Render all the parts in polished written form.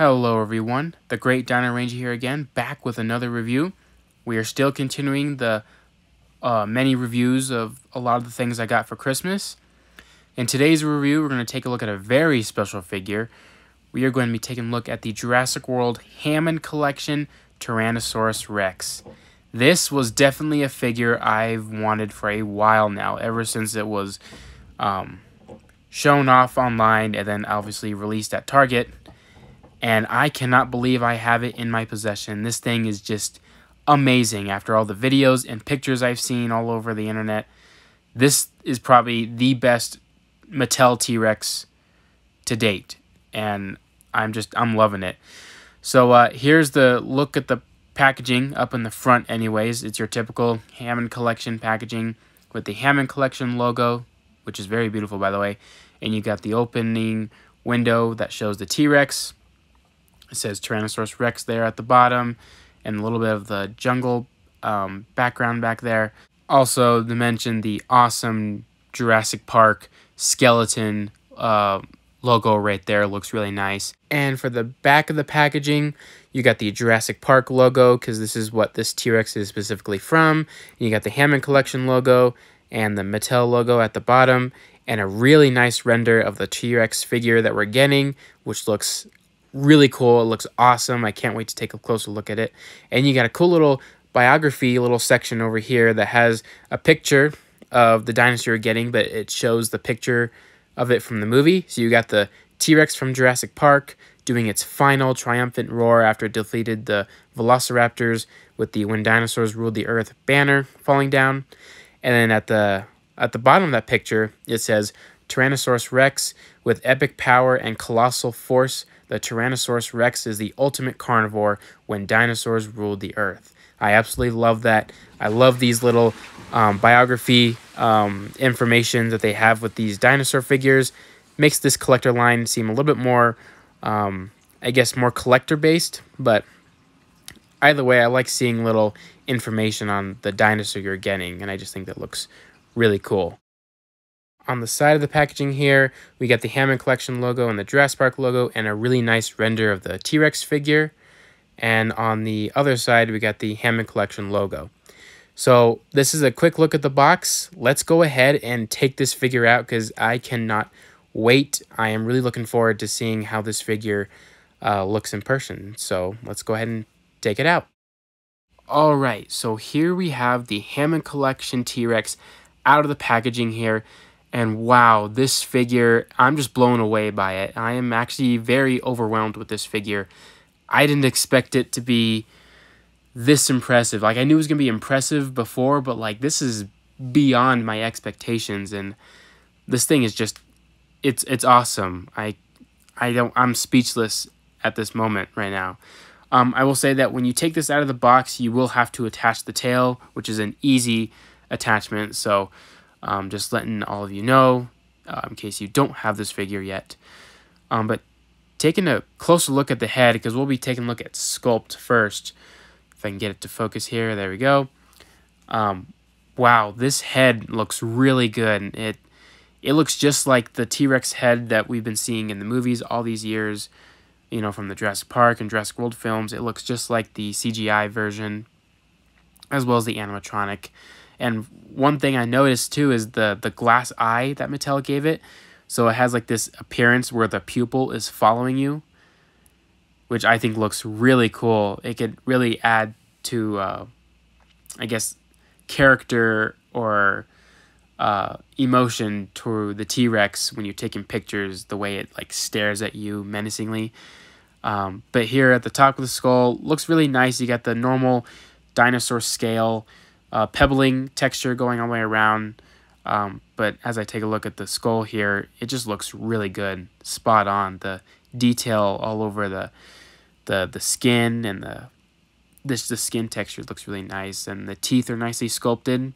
Hello everyone, the Great Dino Ranger here again, back with another review. We are still continuing the many reviews of a lot of the things I got for Christmas. In today's review, we're going to take a look at a very special figure. We are going to be taking a look at the Jurassic World Hammond Collection Tyrannosaurus Rex. This was definitely a figure I've wanted for a while now, ever since it was shown off online and then obviously released at Target. And I cannot believe I have it in my possession. This thing is just amazing after all the videos and pictures I've seen all over the internet. This is probably the best Mattel T.rex to date. And I'm loving it. So here's the look at the packaging up in the front anyways. It's your typical Hammond Collection packaging with the Hammond Collection logo, which is very beautiful by the way. And you got the opening window that shows the T.rex. It says Tyrannosaurus Rex there at the bottom, and a little bit of the jungle background back there. Also, to mention the awesome Jurassic Park skeleton logo right there. Looks really nice. And for the back of the packaging, you got the Jurassic Park logo, because this is what this T-Rex is specifically from. And you got the Hammond Collection logo and the Mattel logo at the bottom, and a really nice render of the T-Rex figure that we're getting, which looks really cool. It looks awesome. I can't wait to take a closer look at it. And you got a cool little biography little section over here that has a picture of the dinosaur you're getting, but it shows the picture of it from the movie. So you got the T-Rex from Jurassic Park doing its final triumphant roar after it defeated the velociraptors with the "When Dinosaurs Ruled the Earth" banner falling down. And then at the bottom of that picture, it says, "Tyrannosaurus Rex, with epic power and colossal force, the Tyrannosaurus Rex is the ultimate carnivore when dinosaurs ruled the earth." I absolutely love that. I love these little biography information that they have with these dinosaur figures. Makes this collector line seem a little bit more, I guess, more collector-based. But either way, I like seeing little information on the dinosaur you're getting, and I just think that looks really cool. On the side of the packaging here, we got the Hammond Collection logo and the Jurassic Park logo and a really nice render of the T-Rex figure. And on the other side, we got the Hammond Collection logo. So this is a quick look at the box. Let's go ahead and take this figure out because I cannot wait. I am really looking forward to seeing how this figure looks in person. So let's go ahead and take it out. All right, so here we have the Hammond Collection T-Rex out of the packaging here. And wow, this figure, I'm just blown away by it. I am actually very overwhelmed with this figure. I didn't expect it to be this impressive. Like, I knew it was going to be impressive before, but like, this is beyond my expectations. And this thing is just, it's awesome. I'm speechless at this moment right now. I will say that when you take this out of the box, you will have to attach the tail, which is an easy attachment. So just letting all of you know, in case you don't have this figure yet. But taking a closer look at the head, because we'll be taking a look at sculpt first. If I can get it to focus here, there we go. Wow, this head looks really good. It looks just like the T-Rex head that we've been seeing in the movies all these years, you know, from the Jurassic Park and Jurassic World films. It looks just like the CGI version, as well as the animatronic. And one thing I noticed too is the glass eye that Mattel gave it. So it has like this appearance where the pupil is following you, which I think looks really cool. It could really add to, I guess, character or emotion to the T-Rex when you're taking pictures, the way it like stares at you menacingly. But here at the top of the skull, looks really nice. You got the normal dinosaur scale, pebbling texture going all the way around. But as I take a look at the skull here, it just looks really good, spot on. The detail all over the skin and the skin texture looks really nice, and the teeth are nicely sculpted,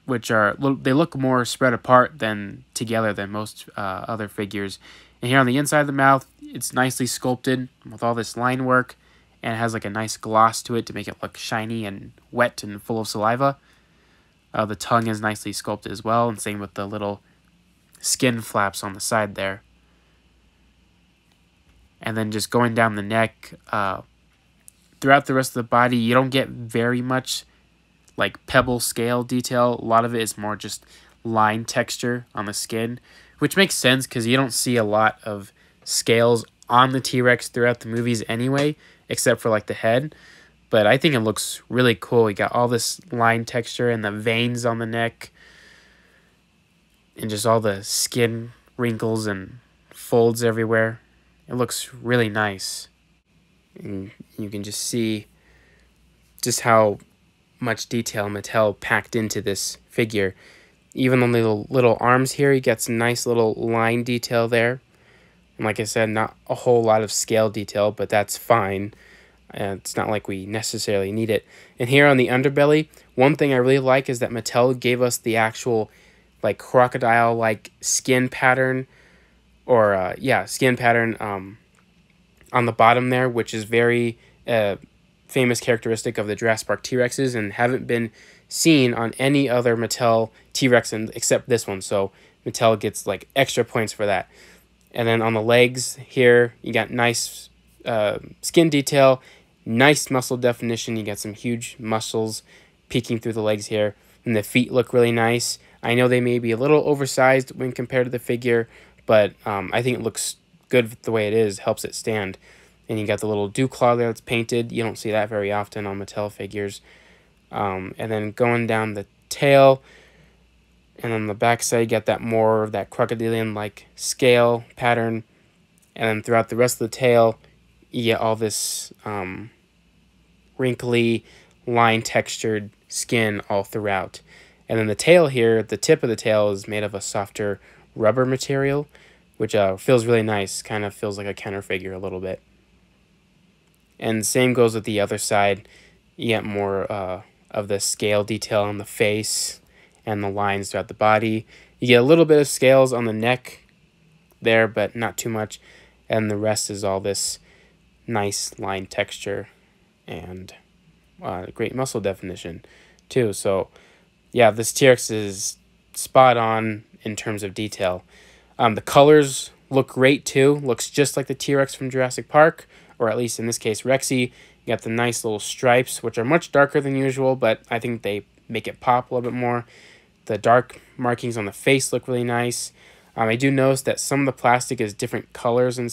which they look more spread apart than together than most other figures. And here on the inside of the mouth, it's nicely sculpted with all this line work, and it has like a nice gloss to it to make it look shiny and wet and full of saliva. The tongue is nicely sculpted as well, and same with the little skin flaps on the side there. And then just going down the neck, throughout the rest of the body, you don't get very much like pebble scale detail. A lot of it is more just line texture on the skin, which makes sense because you don't see a lot of scales on the T-Rex throughout the movies anyway, except for like the head. But I think it looks really cool. You got all this line texture and the veins on the neck and just all the skin wrinkles and folds everywhere. It looks really nice. And you can just see just how much detail Mattel packed into this figure. Even on the little arms here, you get some nice little line detail there. And like I said, not a whole lot of scale detail, but that's fine. It's not like we necessarily need it. And here on the underbelly, one thing I really like is that Mattel gave us the actual like crocodile-like skin pattern, or skin pattern on the bottom there, which is very famous characteristic of the Jurassic Park T-Rexes and haven't been seen on any other Mattel T-Rex except this one. So Mattel gets like extra points for that. And then on the legs here, you got nice skin detail, nice muscle definition. You got some huge muscles peeking through the legs here. And the feet look really nice. I know they may be a little oversized when compared to the figure, but I think it looks good the way it is, helps it stand. And you got the little dew claw there that's painted. You don't see that very often on Mattel figures. And then going down the tail, and on the back side, you got that more of that crocodilian-like scale pattern. And then throughout the rest of the tail, you get all this wrinkly, line-textured skin all throughout. And then the tail here, the tip of the tail is made of a softer rubber material, which feels really nice. Kind of feels like a Kenner figure a little bit. And same goes with the other side. You get more of the scale detail on the face and the lines throughout the body. You get a little bit of scales on the neck there, but not too much. And the rest is all this nice line texture and great muscle definition too. So yeah, this T-Rex is spot on in terms of detail. The colors look great too. Looks just like the T-Rex from Jurassic Park, or at least in this case Rexy. You got the nice little stripes, which are much darker than usual, but I think they make it pop a little bit more. The dark markings on the face look really nice. I do notice that some of the plastic is different colors and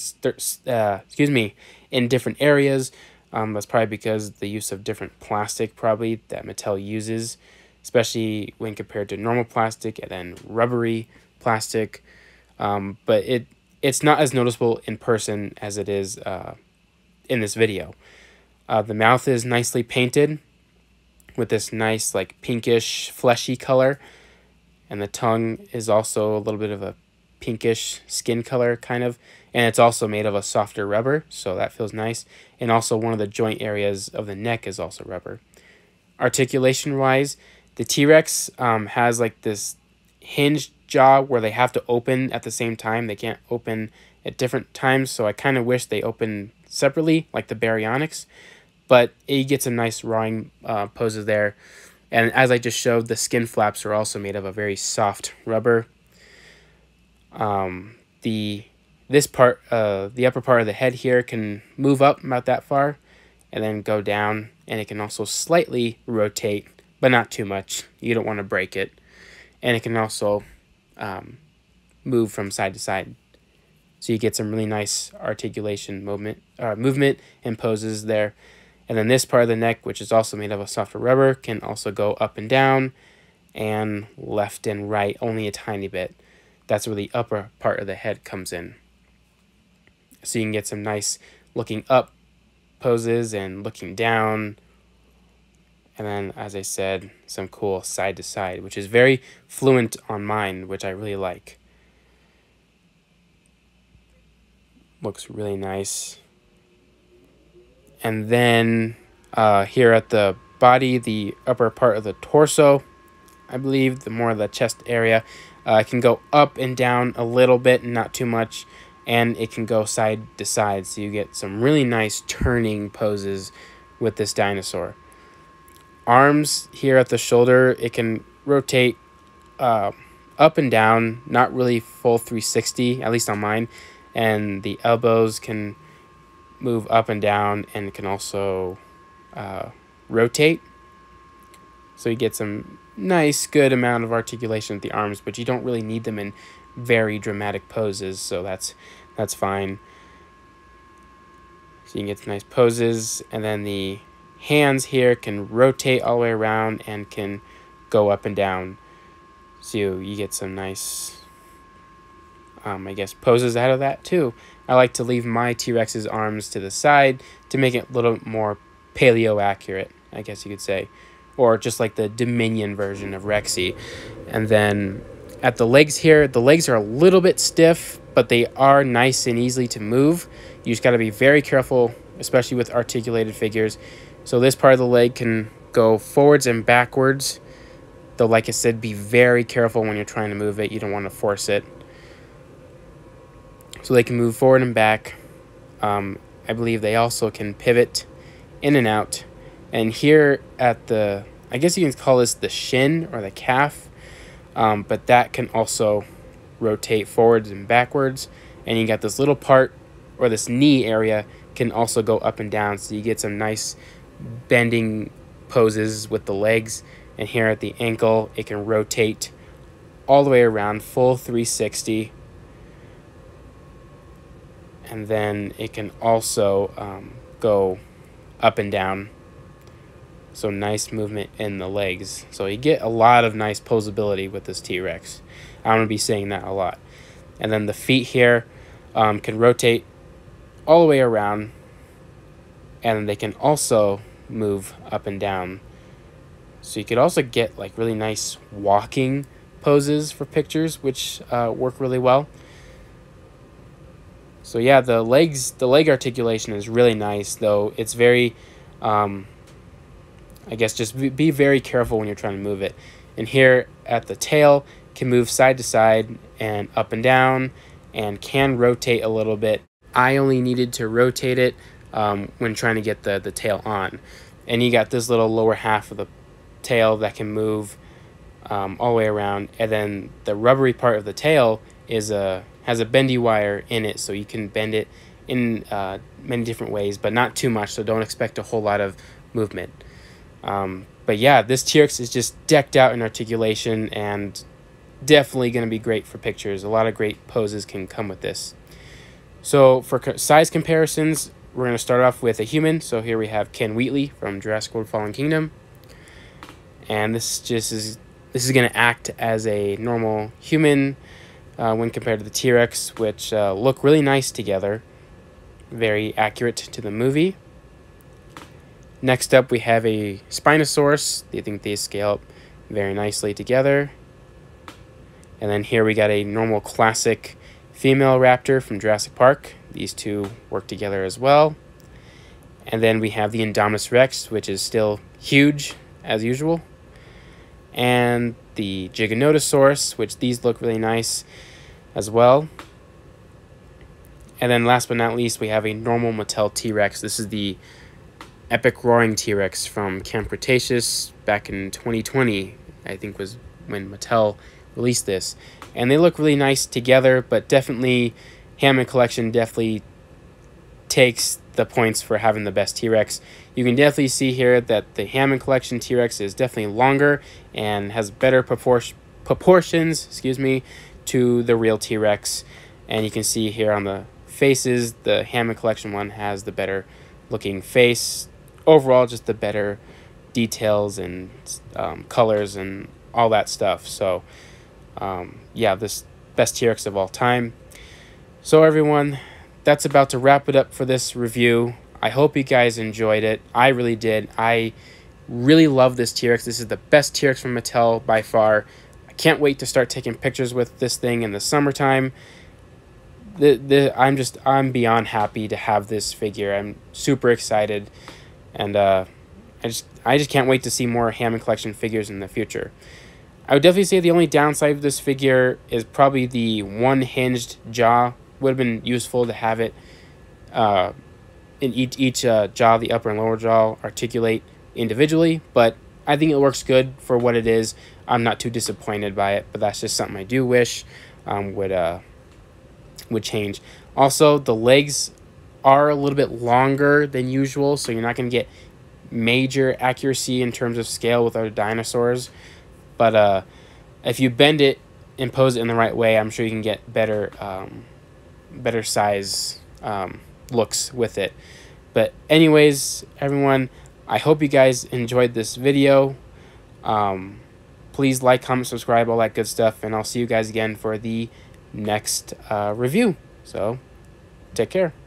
in different areas. That's probably because of the use of different plastic probably that Mattel uses, especially when compared to normal plastic and then rubbery plastic. But it's not as noticeable in person as it is in this video. The mouth is nicely painted with this nice like pinkish fleshy color, and the tongue is also a little bit of a pinkish skin color kind of, and it's also made of a softer rubber, so that feels nice. And also one of the joint areas of the neck is also rubber. Articulation wise, the T-Rex has like this hinged jaw where they have to open at the same time. They can't open at different times, so I kind of wish they opened separately like the Baryonyx, but you get some nice rawing poses there. And as I just showed, the skin flaps are also made of a very soft rubber. This part, the upper part of the head here can move up about that far and then go down, and it can also slightly rotate, but not too much. You don't want to break it. And it can also move from side to side. So you get some really nice articulation movement and poses there. And then this part of the neck, which is also made of a softer rubber, can also go up and down and left and right only a tiny bit. That's where the upper part of the head comes in. So you can get some nice looking up poses and looking down. And then, as I said, some cool side to side, which is very fluent on mine, which I really like. Looks really nice. And then here at the body, the upper part of the torso, I believe, the more of the chest area, it can go up and down a little bit, not too much, and it can go side to side, so you get some really nice turning poses with this dinosaur. Arms here at the shoulder, it can rotate up and down, not really full 360, at least on mine, and the elbows can move up and down, and can also rotate. So you get some nice, good amount of articulation with the arms, but you don't really need them in very dramatic poses, so that's fine. So you can get some nice poses, and then the hands here can rotate all the way around and can go up and down. So you get some nice, I guess, poses out of that too. I like to leave my T-Rex's arms to the side to make it a little more paleo accurate, I guess you could say. Or just like the Dominion version of Rexy. And then at the legs here, the legs are a little bit stiff, but they are nice and easy to move. You just got to be very careful, especially with articulated figures. So this part of the leg can go forwards and backwards. Though, like I said, be very careful when you're trying to move it. You don't want to force it. So they can move forward and back. I believe they also can pivot in and out. And here at the, I guess you can call this the shin or the calf, but that can also rotate forwards and backwards. And you got this little part, or this knee area, can also go up and down. So you get some nice bending poses with the legs. And here at the ankle, it can rotate all the way around, full 360. And then it can also go up and down. So nice movement in the legs. So you get a lot of nice posability with this T-Rex. I'm going to be saying that a lot. And then the feet here can rotate all the way around. And they can also move up and down. So you could also get like really nice walking poses for pictures, which work really well. So yeah, the leg articulation is really nice, though it's very, I guess just be very careful when you're trying to move it. And here at the tail, can move side to side and up and down, and can rotate a little bit. I only needed to rotate it when trying to get the tail on. And you got this little lower half of the tail that can move all the way around, and then the rubbery part of the tail is has a bendy wire in it, so you can bend it in many different ways, but not too much, so don't expect a whole lot of movement. But yeah, this T-Rex is just decked out in articulation and definitely going to be great for pictures. A lot of great poses can come with this. So for size comparisons, we're going to start off with a human. So here we have Ken Wheatley from Jurassic World Fallen Kingdom. And this is going to act as a normal human when compared to the T-Rex, which look really nice together. Very accurate to the movie. Next up, we have a Spinosaurus. I think they scale up very nicely together. And then here we got a normal classic female raptor from Jurassic Park. These two work together as well. And then we have the Indominus Rex, which is still huge as usual. And the Giganotosaurus, which these look really nice as well. And then last but not least, we have a normal Mattel T-Rex. This is the Epic Roaring T-Rex from Camp Cretaceous back in 2020, I think was when Mattel released this. And they look really nice together, but definitely Hammond Collection definitely takes the points for having the best T-Rex. You can definitely see here that the Hammond Collection T-Rex is definitely longer and has better proportions, to the real T-Rex. And you can see here on the faces, the Hammond Collection one has the better looking face. Overall, just the better details and colors and all that stuff. So yeah, this best T-Rex of all time. So everyone, that's about to wrap it up for this review. I hope you guys enjoyed it. I really did. I really love this T-Rex. This is the best T-Rex from Mattel by far. I can't wait to start taking pictures with this thing in the summertime. I'm beyond happy to have this figure. I'm super excited, and I just can't wait to see more Hammond Collection figures in the future. I would definitely say the only downside of this figure is probably the one hinged jaw. Would have been useful to have it in each jaw, the upper and lower jaw, articulate individually, but I think it works good for what it is. I'm not too disappointed by it, but that's just something I do wish would change. Also, the legs are a little bit longer than usual, so you're not going to get major accuracy in terms of scale with other dinosaurs. But if you bend it and pose it in the right way, I'm sure you can get better better size looks with it. But anyways, everyone, I hope you guys enjoyed this video. Please like, comment, subscribe, all that good stuff, and I'll see you guys again for the next review. So take care.